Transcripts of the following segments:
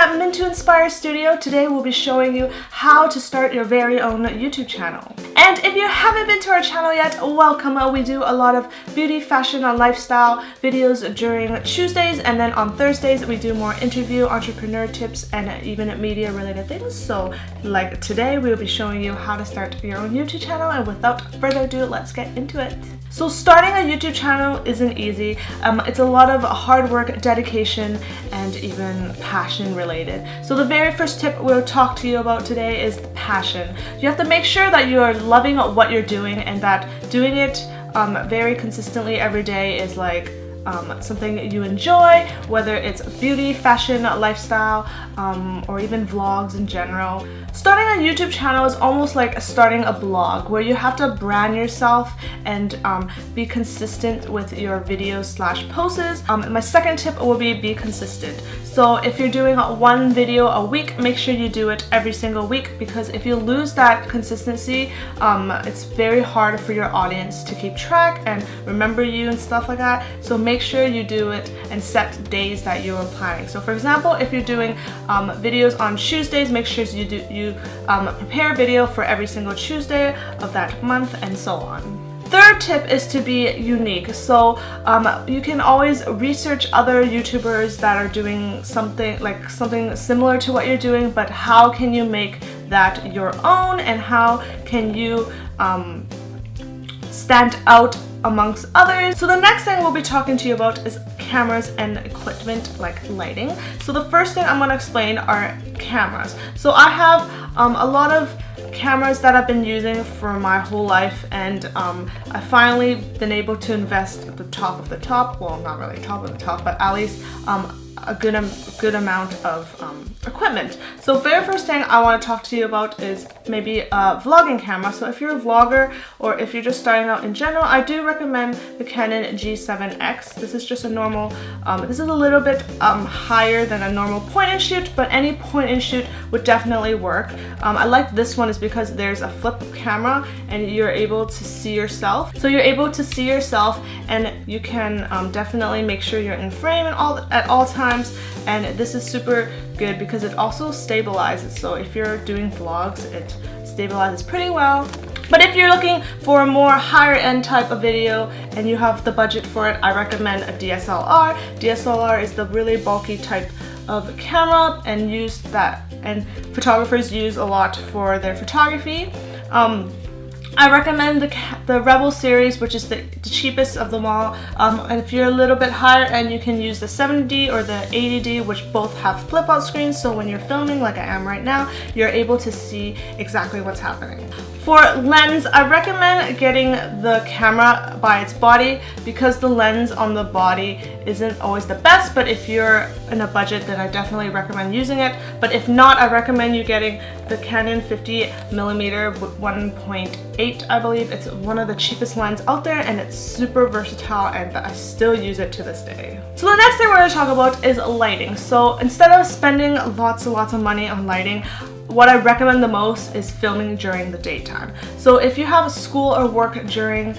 at Mintu Inspire Studio. Today we'll be showing you how to start your very own YouTube channel. And if you haven't been to our channel yet, welcome. We do a lot of beauty, fashion, and lifestyle videos during Tuesdays, and then on Thursdays we do more interview, entrepreneur tips, and even media related things. So like today we'll be showing you how to start your own YouTube channel, and without further ado, let's get into it. So starting a YouTube channel isn't easy. It's a lot of hard work, dedication, and even passion related. So the very first tip we'll talk to you about today is passion. You have to make sure that you are loving what you're doing, and that doing it very consistently every day is like something you enjoy, whether it's beauty, fashion, lifestyle, or even vlogs in general. Starting a YouTube channel is almost like starting a blog, where you have to brand yourself and be consistent with your videos / posts. My second tip will be consistent. So if you're doing one video a week, make sure you do it every single week, because if you lose that consistency, it's very hard for your audience to keep track and remember you and stuff like that. So make sure you do it and set days that you are planning. So for example, if you're doing videos on Tuesdays, make sure you prepare a video for every single Tuesday of that month, and so on. Third tip is to be unique. So you can always research other YouTubers that are doing something similar to what you're doing, but how can you make that your own, and how can you stand out amongst others? So the next thing we'll be talking to you about is cameras and equipment like lighting. So the first thing I'm going to explain are cameras. So I have a lot of cameras that I've been using for my whole life, and I've finally been able to invest at the top of the top, well, not really top of the top, but at least a good amount of equipment. So very first thing I want to talk to you about is maybe a vlogging camera. So if you're a vlogger, or if you're just starting out in general, I do recommend the Canon G7X. This is just a normal, this is a little bit higher than a normal point and shoot, but any point and shoot would definitely work. I like this one is because there's a flip camera and you're able to see yourself. So you're able to see yourself, and you can definitely make sure you're in frame and at all times. And this is super good because it also stabilizes. So if you're doing vlogs, it stabilizes pretty well. But if you're looking for a more higher end type of video and you have the budget for it, I recommend a DSLR. DSLR is the really bulky type of camera, and photographers use a lot for their photography. I recommend the Rebel series, which is the cheapest of them all. And if you're a little bit higher end, you can use the 70D or the 80D, which both have flip out screens. So when you're filming like I am right now, you're able to see exactly what's happening. For lens, I recommend getting the camera by its body, because the lens on the body isn't always the best, but if you're in a budget, then I definitely recommend using it. But if not, I recommend you getting the Canon 50mm 1.8, I believe. It's one of the cheapest lenses out there, and it's super versatile, and I still use it to this day. So the next thing we're going to talk about is lighting. So instead of spending lots and lots of money on lighting, what I recommend the most is filming during the daytime. So if you have school or work during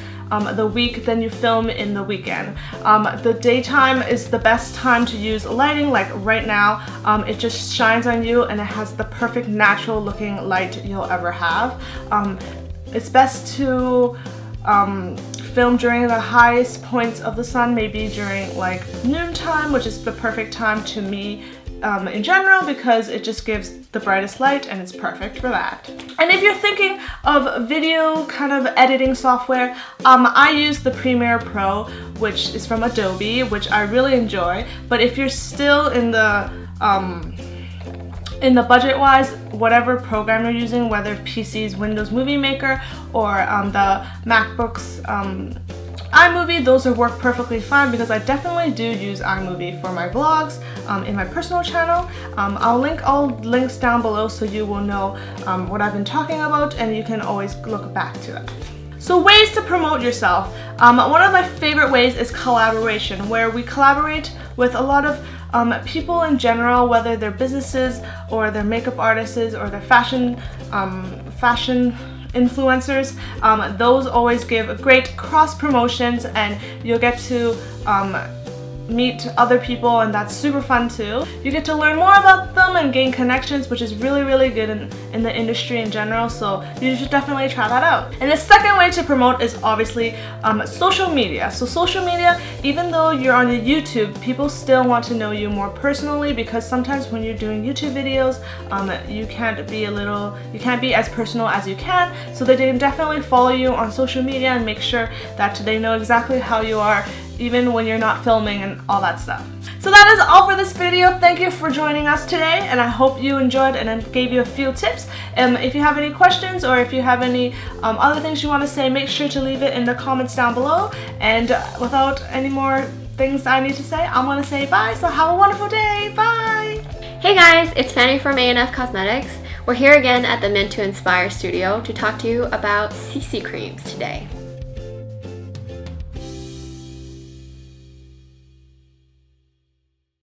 the week, then you film in the weekend. The daytime is the best time to use lighting. Like right now, it just shines on you, and it has the perfect natural looking light you'll ever have. It's best to film during the highest points of the sun, maybe during like noontime, which is the perfect time to me in general, because it just gives the brightest light, and it's perfect for that. And if you're thinking of video kind of editing software, I use the Premiere Pro, which is from Adobe, which I really enjoy. But if you're still in the budget wise, whatever program you're using, whether PC's Windows Movie Maker or the MacBook's iMovie, those will work perfectly fine, because I definitely do use iMovie for my vlogs in my personal channel. I'll link all links down below so you will know what I've been talking about, and you can always look back to it. So ways to promote yourself. One of my favorite ways is collaboration, where we collaborate with a lot of people in general, whether they're businesses or they're makeup artists or they're fashion influencers. Those always give great cross promotions, and you'll get to meet other people, and that's super fun too. You get to learn more about them and gain connections, which is really good in the industry in general, so you should definitely try that out. And the second way to promote is obviously social media. So social media, even though you're on YouTube, people still want to know you more personally, because sometimes when you're doing YouTube videos, you can't be as personal as you can, so they can definitely follow you on social media and make sure that they know exactly how you are even when you're not filming and all that stuff. So that is all for this video. Thank you for joining us today, and I hope you enjoyed and I gave you a few tips. If you have any questions or if you have any other things you want to say, make sure to leave it in the comments down below. And without any more things I need to say, I'm going to say bye. So have a wonderful day. Bye! Hey guys, it's Fanny from A&F Cosmetics. We're here again at the Mint to Inspire studio to talk to you about CC creams today.